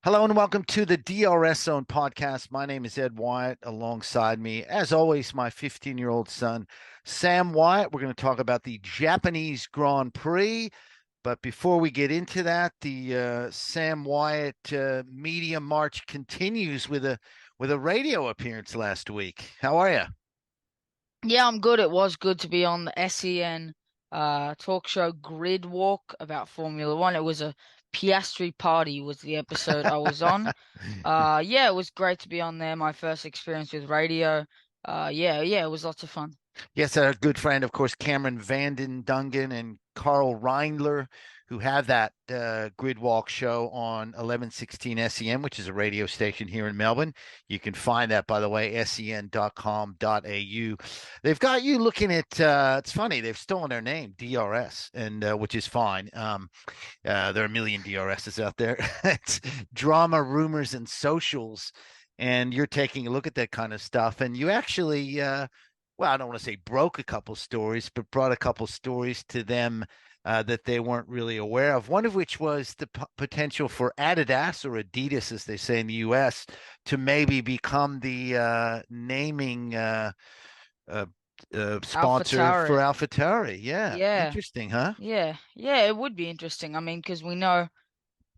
Hello and welcome to the DRS Zone podcast. My name is Ed Wyatt. Alongside me, as always, my 15-year-old son, Sam Wyatt. We're going to talk about the Japanese Grand Prix. But before we get into that, the Sam Wyatt Media March continues with a radio appearance last week. How are you? Yeah, I'm good. It was good to be on the SEN talk show Grid Walk about Formula One. It was a Piastri party was the episode I was on. Yeah, it was great to be on there. My first experience with radio. Yeah, it was lots of fun. Yes, our good friend, of course, Cameron Vanden Dungen and Carl Reindler, who have that grid walk show on 1116 SEM, which is a radio station here in Melbourne. You can find that, by the way, sen.com.au. They've got you looking at, it's funny, they've stolen their name, DRS, and which is fine. There are a million DRSs out there. It's drama, rumors, and socials. And you're taking a look at that kind of stuff. And you actually, well, I don't want to say broke a couple stories, but brought a couple stories to them that they weren't really aware of. One of which was the potential for Adidas or Adidas, as they say in the U.S., to maybe become the naming uh, Alpha sponsor for Tauri. Alpha Tauri. Yeah, Yeah, interesting, huh? yeah, it would be interesting. I mean, because we know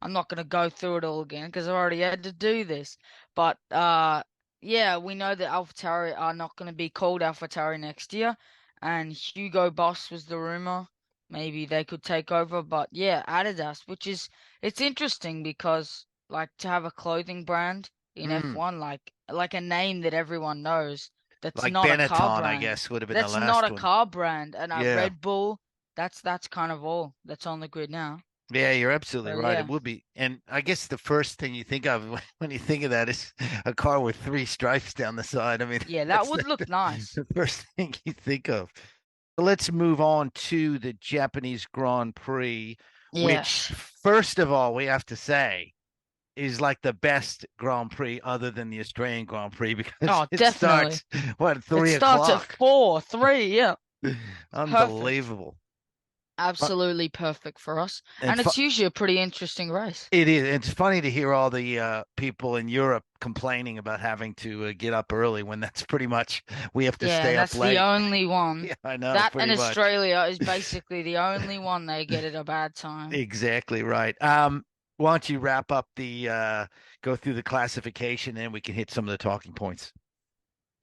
I'm not going to go through it all again because I already had to do this. But yeah, we know that AlphaTauri are not going to be called AlphaTauri next year, and Hugo Boss was the rumor. Maybe they could take over, but yeah, Adidas, it's interesting because like to have a clothing brand in Mm, F1, like a name that everyone knows, that's like not a car Benetton, I brand. guess, would have been the That's not last a one. car brand, and a Yeah. Red Bull. That's kind of all that's on the grid now. Yeah, you're absolutely So right. It yeah. would be. And I guess the first thing you think of when you think of that is a car with three stripes down the side. I mean, Yeah, that that's would look nice. the first thing you think of. Let's move on to the Japanese Grand Prix, which, Yes. first of all, we have to say is like the best Grand Prix other than the Australian Grand Prix because Oh, it definitely. starts, what, It three starts at o'clock? 4, 3. Yeah. Perfect. Unbelievable. But, Absolutely perfect for us. and And it's usually a pretty interesting race. It is. It's funny to hear all the people in Europe complaining about having to get up early when that's pretty much we have to Yeah, stay and up that's the late. only one. Yeah, I know, That and pretty much. Australia is basically the only one they get at a bad time. Exactly right. Why don't you wrap up the go through the classification and we can hit some of the talking points.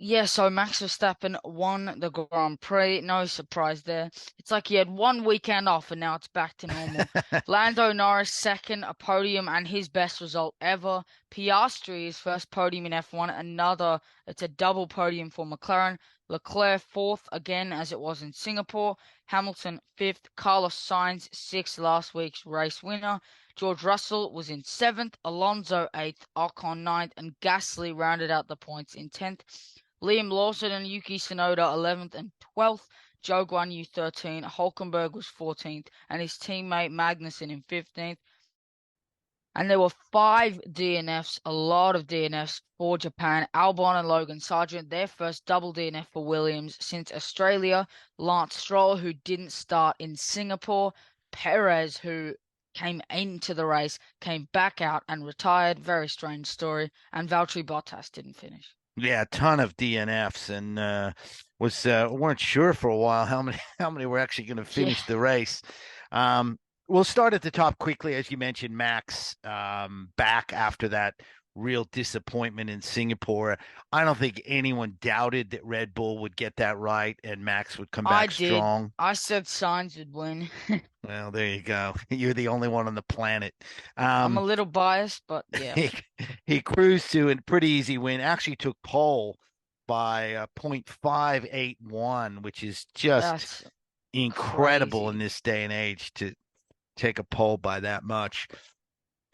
Yeah, so Max Verstappen won the Grand Prix. No surprise there. It's like he had one weekend off and now it's back to normal. Lando Norris second, a podium and his best result ever. Piastri his first podium in F1, it's a double podium for McLaren. Leclerc fourth again as it was in Singapore. Hamilton fifth. Carlos Sainz sixth, last week's race winner. George Russell was in seventh. Alonso eighth. Ocon ninth, and Gasly rounded out the points in 10th. Liam Lawson and Yuki Tsunoda 11th and 12th. Joe Guan Yu 13th. Hulkenberg was 14th, and his teammate Magnussen in 15th. And there were five DNFs, a lot of DNFs for Japan. Albon and Logan Sargent, their first double DNF for Williams since Australia. Lance Stroll, who didn't start in Singapore. Perez, who came into the race, came back out and retired. Very strange story. And Valtteri Bottas didn't finish. Yeah, a ton of DNFs and was weren't sure for a while how many how many were actually going to Yeah. finish the race. We'll start at the top quickly, as you mentioned, Max back after that real disappointment in Singapore. I don't think anyone doubted that Red Bull would get that right and Max would come I back did. strong. I said Sainz would win. Well, there you go. You're the only one on the planet. I'm a Um, little biased, but yeah, he he cruised to a pretty easy win. Actually took pole by 0.581, which is just that's incredible in crazy. this day and age to take a pole by that much.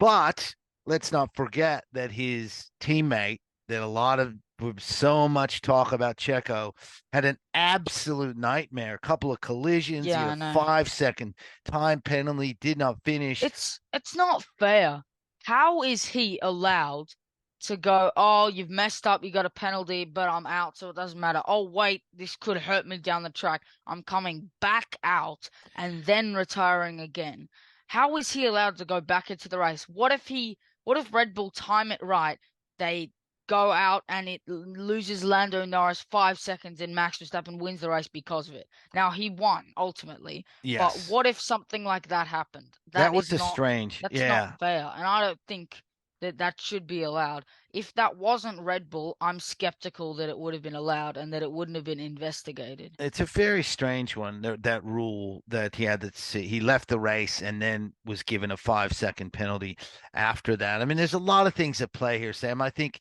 But let's not forget that his teammate, that a lot of so much talk about Checo, had an absolute nightmare. A couple of collisions. He Yeah, had I a know. 5 second time penalty, did not finish. It's not fair. How is he allowed to go, oh, you've messed up, you got a penalty, but I'm out, so it doesn't matter. Oh, wait, this could hurt me down the track. I'm coming back out and then retiring again. How is he allowed to go back into the race? What if Red Bull time it right? They go out and it loses Lando Norris 5 seconds and Max Verstappen wins the race because of it. Now he won ultimately, but Yes. what if something like that happened? That was a strange. That's not Yeah. fair, and I don't think that should be allowed. If that wasn't Red Bull, I'm skeptical that it would have been allowed and that it wouldn't have been investigated. It's a very strange one. That rule that he had to see. He left the race and then was given a 5 second penalty after that. I mean, there's a lot of things at play here, Sam. I think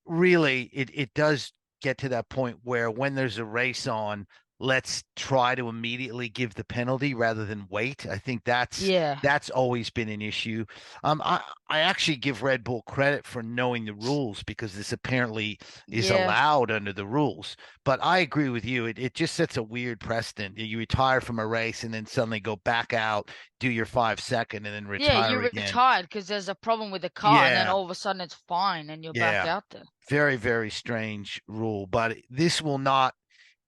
really it does get to that point where when there's a race on, let's try to immediately give the penalty rather than wait. I think Yeah, that's always been an issue. I actually give Red Bull credit for knowing the rules because this apparently is yeah, allowed under the rules. But I agree with you. It just sets a weird precedent. You retire from a race and then suddenly go back out, do your 5 second, and then yeah. retire You're again. retired because there's a problem with the car, and then Yeah, all of a sudden it's fine, and you're back yeah. out there. Very, very strange rule, but this will not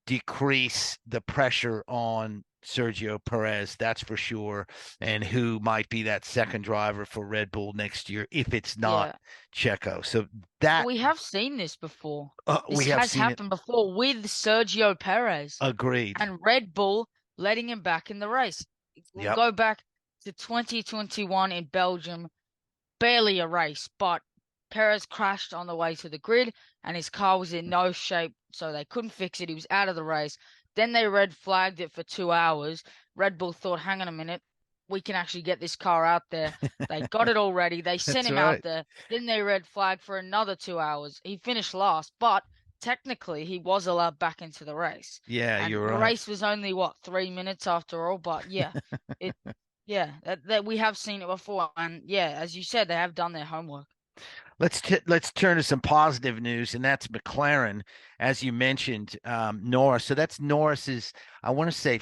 decrease the pressure on Sergio Perez, that's for sure, and who might be that second driver for Red Bull next year if it's not Yeah. Checo. So that We have seen this before. we This have has seen it. happened before with Sergio Perez Agreed. and Red Bull letting him back in the race. We'll Yep. go back to 2021 in Belgium, barely a race, but Perez crashed on the way to the grid and his car was in no shape, so they couldn't fix it. He was out of the race. Then they red flagged it for 2 hours. Red Bull thought, hang on a minute, we can actually get this car out there. They got it all ready. They sent That's him out right. there. Then they red flagged for another 2 hours. He finished last, but technically he was allowed back into the race. Yeah, And you're the right. race was only what 3 minutes after all. But yeah, it yeah that we have seen it before. And yeah, as you said, they have done their homework. Let's turn to some positive news, and that's McLaren, as you mentioned, Norris. So that's Norris's, I want to say,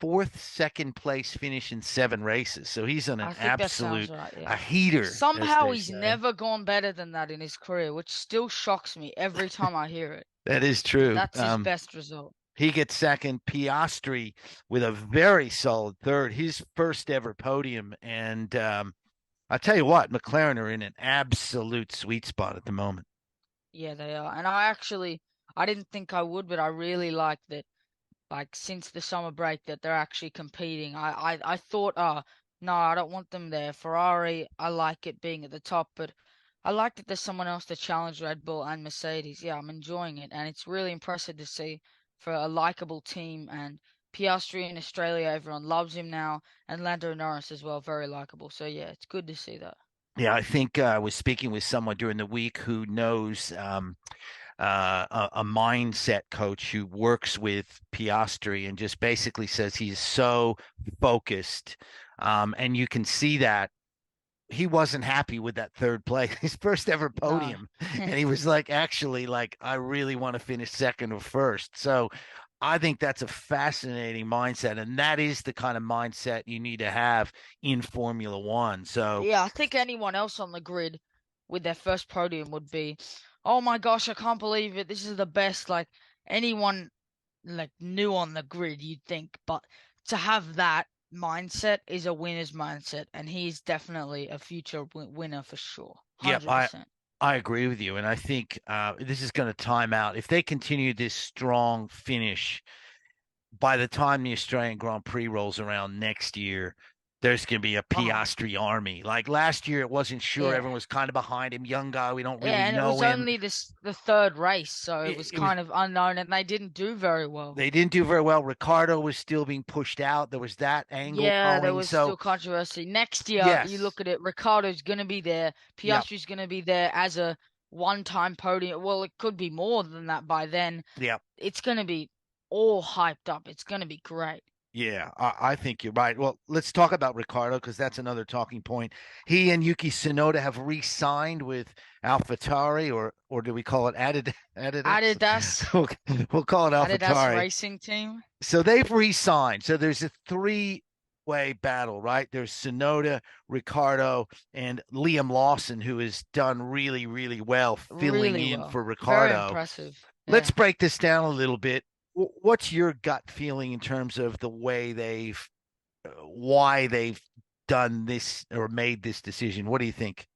fourth second place finish in 7 races. So he's on an I think that sounds absolute right. a Yeah. heater, as Somehow they he's say. never gone better than that in his career, which still shocks me every time I hear it. That is true. That's his best result. He gets second. Piastri with a very solid third, his first ever podium, and I tell you what, McLaren are in an absolute sweet spot at the moment. Yeah, they are. And I didn't think I would, but I really like that. Like since the summer break, that they're actually competing. I thought, no, I don't want them there. Ferrari, I like it being at the top, but I like that there's someone else to challenge Red Bull and Mercedes. Yeah, I'm enjoying it, and it's really impressive to see for a likable team. And Piastri in Australia, everyone loves him now, and Lando Norris as well, very likable. So yeah, it's good to see that. Yeah, I think I was speaking with someone during the week who knows a mindset coach who works with Piastri and just basically says he's so focused. And you can see that he wasn't happy with that third place, his first ever No. podium. And he was like, actually, like, I really want to finish second or first. So I think that's a fascinating mindset. And that is the kind of mindset you need to have in Formula One. So, Yeah, I think anyone else on the grid with their first podium would be, oh my gosh, I can't believe it. This is the best. Like anyone like new on the grid, you'd think. But to have that mindset is a winner's mindset, and he's definitely a future winner for sure. yep, I, 100%. I agree with you. And I think this is going to time out. If they continue this strong finish, by the time the Australian Grand Prix rolls around next year, there's going to be a Oh, Piastri army. Like last year, it wasn't sure. yeah. Everyone was kind of behind him. Young guy, we don't really Yeah, and it know was him. only the third race, so it was It was kind of unknown, and they didn't do very well. they didn't do very well. Ricciardo was still being pushed out. There was that angle Yeah, there going. was So still controversy. Next year, you yes, look at it, Ricciardo's going to be there. yep, Piastri's going to be there as a one-time podium. Well, it could be more than that by then. yep. It's going to be all hyped up. It's going to be great. Yeah, I think you're right. Well, let's talk about Ricciardo because that's another talking point. He and Yuki Tsunoda have re-signed with Alpha Tauri, or do we call it Adidas? Adidas, We'll call it Alpha Adidas Tauri. Racing Team. So they've re-signed. So there's a three-way battle, right? There's Tsunoda, Ricciardo, and Liam Lawson, who has done really, really well filling Really in well. for Very Ricciardo. impressive. Let's Yeah. break this down a little bit. What's your gut feeling in terms of the way why they've done this or made this decision? What do you think?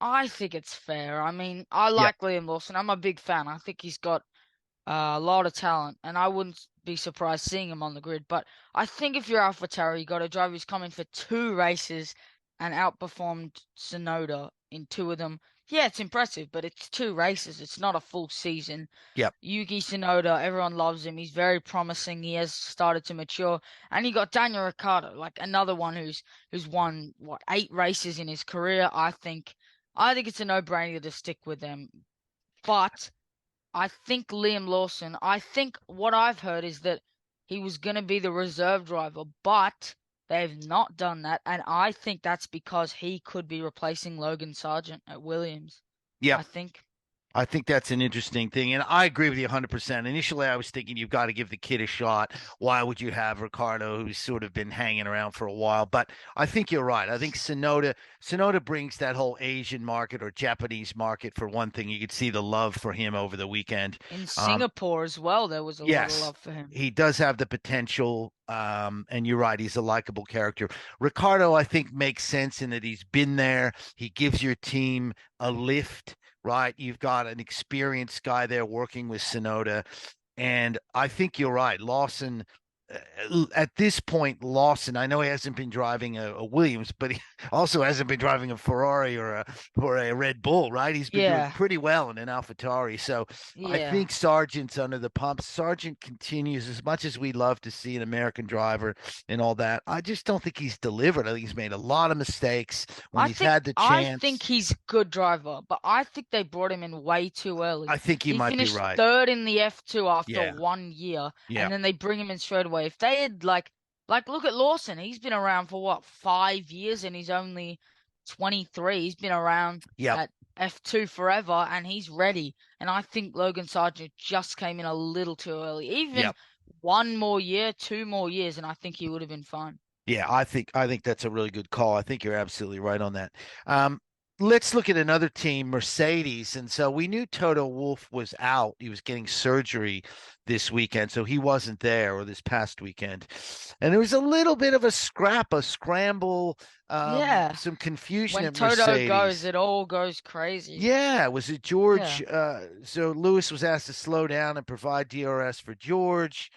I think it's fair. I mean, I Yeah. like Liam Lawson. I'm a big fan. I think he's got a lot of talent, and I wouldn't be surprised seeing him on the grid. But I think if you're Alpha Tauri, you got a driver who's come in for two races and outperformed Tsunoda in two of them. Yeah, it's impressive, but it's two races. It's not a full season. Yep. Yuki Tsunoda, everyone loves him. He's very promising. He has started to mature. And you got Daniel Ricciardo, like another one who's won what 8 races in his career. I think it's a no-brainer to stick with them. But I think Liam Lawson, I think what I've heard is that he was going to be the reserve driver, but they've not done that. And I think that's because he could be replacing Logan Sargent at Williams. Yep. I think. I think that's an interesting thing. And I agree with you 100%. Initially, I was thinking you've got to give the kid a shot. Why would you have Ricciardo, who's sort of been hanging around for a while? But I think you're right. I think Tsunoda brings that whole Asian market or Japanese market, for one thing. You could see the love for him over the weekend. In Singapore as well, there was a lot of Yes, love for him. he does have the potential. And you're right, he's a likable character. Ricciardo, I think, makes sense in that he's been there. He gives your team a lift, right? You've got an experienced guy there working with Tsunoda. And I think you're right. Lawson, at this point, Lawson, I know he hasn't been driving a Williams, but he also hasn't been driving a Ferrari or a Red Bull, right? He's been doing Yeah, pretty well in an Alpha Tauri. So I yeah. think Sargent's under the pump. Sargent continues, as much as we love to see an American driver and all that. I just don't think he's delivered. I think he's made a lot of mistakes when I he's think had the I think chance. he's a good driver, but I think they brought him in way too early. I think you He might be finished right. third in the F2 after Yeah. 1 year, Yeah. and then they bring him in straight away. If they had like look at Lawson, he's been around for what 5 years, and he's only 23. He's been around Yep. at F2 forever, and he's ready. And I think Logan Sargent just came in a little too early. Even Yep. 1 more year, 2 more years, and I think he would have been fine. Yeah, I think that's a really good call. I think you're absolutely right on that. Um, let's look at another team, Mercedes. And so we knew Toto Wolff was out. He was getting surgery this weekend, so he wasn't there, or this past weekend. And there was a little bit of a scramble, Yeah. some confusion When at Toto goes, Mercedes. it all goes crazy. Yeah, was it Yeah. George? So Lewis was asked to slow down and provide DRS for George.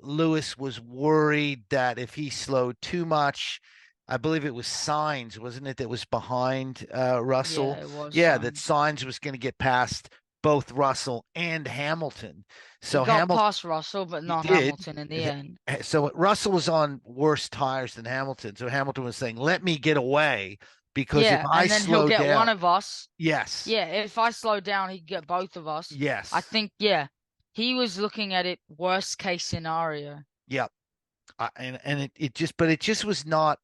Lewis was worried that if he slowed too much, I believe it was Sainz, wasn't it, that was behind Yeah, Russell? it was Yeah, that signs. Sainz was going to get past both Russell and Hamilton. He So got Hamilton, past Russell, but he not did. Hamilton in the end. So Russell was on worse tires than Hamilton. So Hamilton was saying, "Let me get away because if Yeah, I and then he'll slow get down, one of us. yes, Yeah, if I slow down, he'd get both of us. I yes, think, yeah, he was looking at it worst case scenario. yep." And it just was not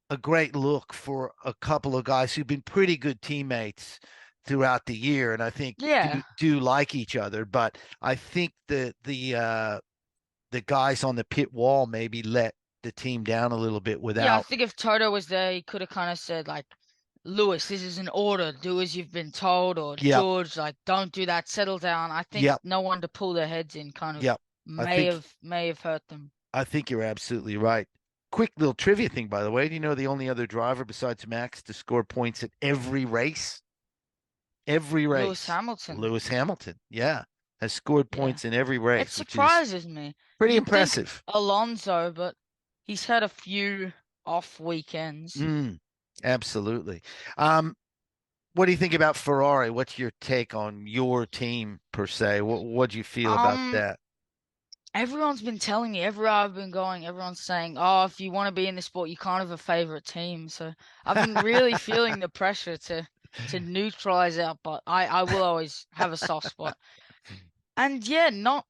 a great look for a couple of guys who've been pretty good teammates throughout the year, and I think do Yeah. do like each other. But I think the guys on the pit wall maybe let the team down a little bit Yeah, I without. think if Toto was there, he could have kind of said, like, Lewis, this is an order. Do as you've been told. Or Yep, George, like, don't do that. Settle down. I think yep, no one to pull their heads in kind of yep. I may think have may have hurt them. I think you're absolutely right. Quick little trivia thing, by the way. Do you know the only other driver besides Max to score points at every race? Every Lewis race. Hamilton. Lewis Hamilton, yeah, has scored Yeah. points in every It race, which is surprises me. pretty You'd think impressive. Alonso, but he's had a few off weekends. Mm, absolutely. Um, what do you think about Ferrari? What's your take on your team per se? What do you feel about Um, that? everyone's been telling me, everywhere I've been going, everyone's saying, "Oh, if you want to be in the sport, you can't have a favorite team." So I've been really feeling the pressure to neutralize out, but I will always have a soft spot. And yeah, not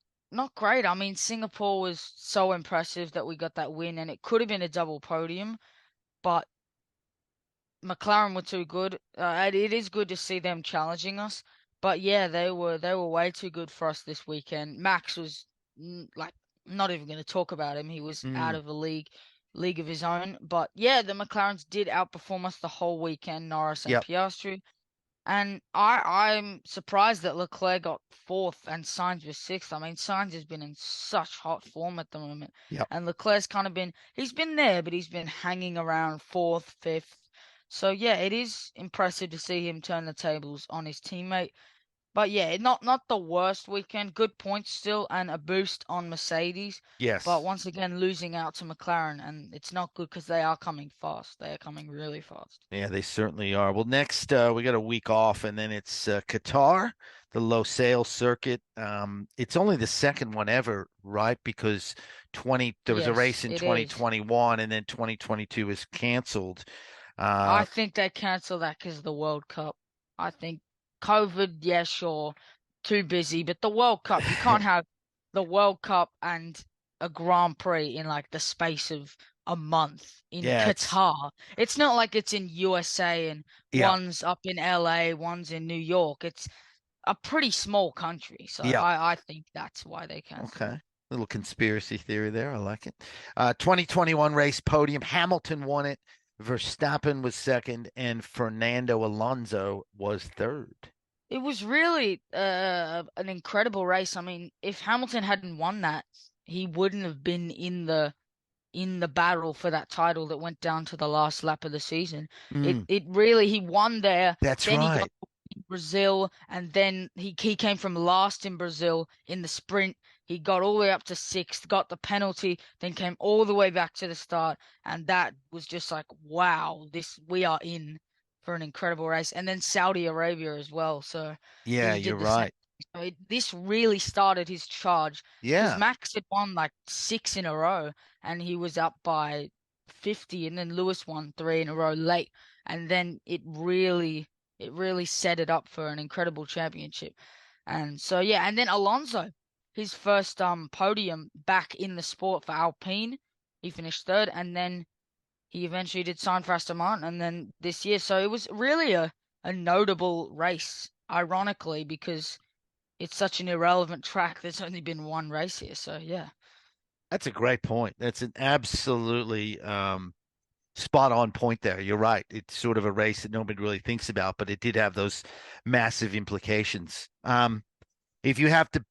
great. I mean, Singapore was so impressive that we got that win, and it could have been a double podium, but McLaren were too good. It is good to see them challenging us, but yeah, they were way too good for us this weekend. Max was like not even going to talk about him. He was out Mm, of a league of his own. But yeah, the McLarens did outperform us the whole weekend, Norris and yep, Piastri. And I'm surprised that Leclerc got fourth and Sainz was sixth. I mean, Sainz has been in such hot form at the moment, yep, and Leclerc's kind of been he's been there, but he's been hanging around fourth, fifth. So yeah, it is impressive to see him turn the tables on his teammate. But yeah, not the worst weekend. Good points still, and a boost on Mercedes. But Yes. once again, losing out to McLaren, and it's not good because they are coming fast. They are coming really fast. Yeah, they certainly are. Well, next we got a week off, and then it's Qatar, the Losail circuit. It's only the second one ever, right? Because there was a race Yes, in it is. 2021, and then 2022 was canceled. I Uh, think they cancel that because of the World Cup. I think COVID, yeah, sure, too busy, but the World Cup, you can't have the World Cup and a Grand Prix in like the space of a month in yeah, Qatar. It's not like it's in USA and yeah, one's up in LA, one's in New York. It's a pretty small country, so yeah. I think that's why they cancel Okay. it. Little conspiracy theory there. I like it. 2021 race podium. Hamilton won it. Verstappen was second, and Fernando Alonso was third. It was really an incredible race. I mean, if Hamilton hadn't won that, he wouldn't have been in the battle for that title that went down to the last lap of the season. It Mm, it really he won there, that's then he got right. to Brazil, and then he came from last in Brazil in the sprint. He got all the way up to sixth, got the penalty, then came all the way back to the start, and that was just like, wow, this we are in for an incredible race. And then Saudi Arabia as well, so Yeah, he you're did the same. right. So this really started his charge because Yeah, Max had won like six in a row and he was up by 50, and then Lewis won three in a row late, and then it really set it up for an incredible championship. And so yeah, and then Alonso, his first podium back in the sport for Alpine, he finished third, and then he eventually did sign for Aston Martin, and then this year. So it was really a notable race, ironically, because it's such an irrelevant track. There's only been one race here, so yeah. that's a great point. That's an absolutely spot on point there. You're right. It's sort of a race that nobody really thinks about, but it did have those massive implications. If you have to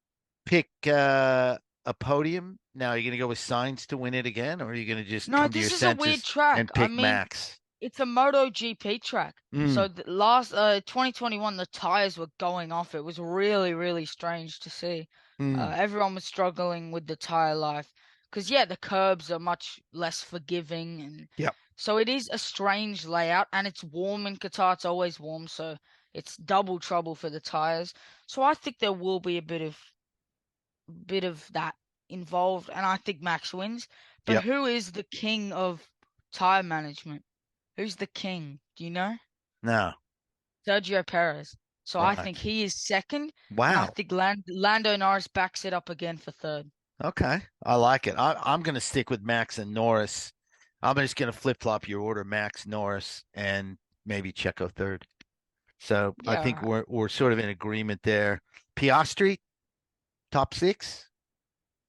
pick a podium, now you're going to go with Sainz to win it again, or are you going to just No, come to your this is a weird senses track. and I pick mean, Max? it's a MotoGP track. Mm, So the last 2021, the tires were going off. It was really, really strange to see. mm, Everyone was struggling with the tire life because yeah, the curbs are much less forgiving, and yep. so it is a strange layout. And it's warm in Qatar. It's always warm, so it's double trouble for the tires. So I think there will be a bit of that involved, and I think Max wins. But Yep. who is the king of tire management? Who's the king? Do you know? No. Sergio Perez. So I think Right. he is second, and I Wow. think Lando Norris backs it up again for third. Okay. I like it. I'm going to stick with Max and Norris. I'm just going to flip-flop your order, Max, Norris, and maybe Checo third. So I Yeah, all think right. we're sort of in agreement there. Piastri, top six?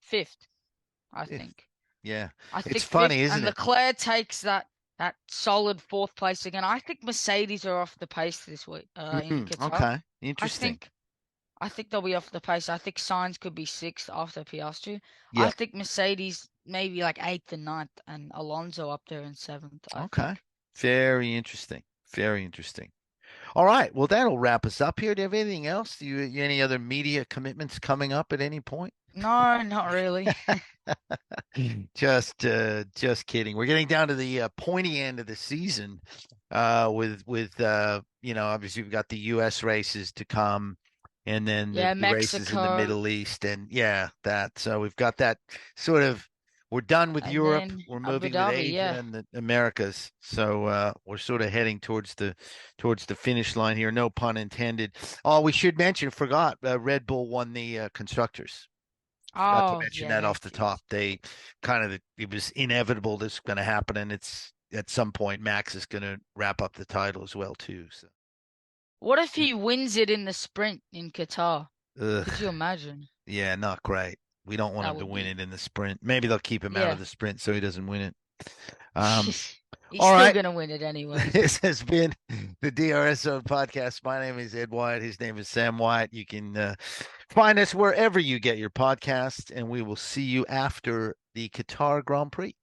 Fifth, I Fifth. think. Yeah. I It's think funny, fifth, isn't and it? Leclerc takes that solid fourth place again. I think Mercedes are off the pace this week in Qatar. Okay. I Interesting. think I think they'll be off the pace. I think Sainz could be sixth after Piastri. I Yep. think Mercedes maybe like eighth and ninth, and Alonso up there in seventh. I Okay. think. Very interesting. Very interesting. All right. Well, that'll wrap us up here. Do you have anything else? Any other media commitments coming up at any point? No, not really. Just kidding. We're getting down to the pointy end of the season, obviously we've got the U.S. races to come, and then Yeah, the races in the Mexico, Middle East, and yeah, that. So we've got that sort of. We're done with and Europe. then We're Abu moving with Dhabi. Asia Yeah. and the Americas. So we're sort of heading towards the finish line here. No pun intended. Oh, we should mention, forgot, Red Bull won the constructors. Forgot to Oh, mention yeah, that they off the did. top. They it was inevitable this was going to happen, and it's at some point Max is going to wrap up the title as well too. So, What if he wins it in the sprint in Qatar? Could you ugh, imagine? yeah, not great. We don't want That him to would win be, it in the sprint. Maybe they'll keep him out of yeah. the sprint so he doesn't win it. Um, He's all still right. gonna win it anyways. This has been the DRS Zone podcast. My name is Ed White. His name is Sam White. You can find us wherever you get your podcasts, and we will see you after the Qatar Grand Prix.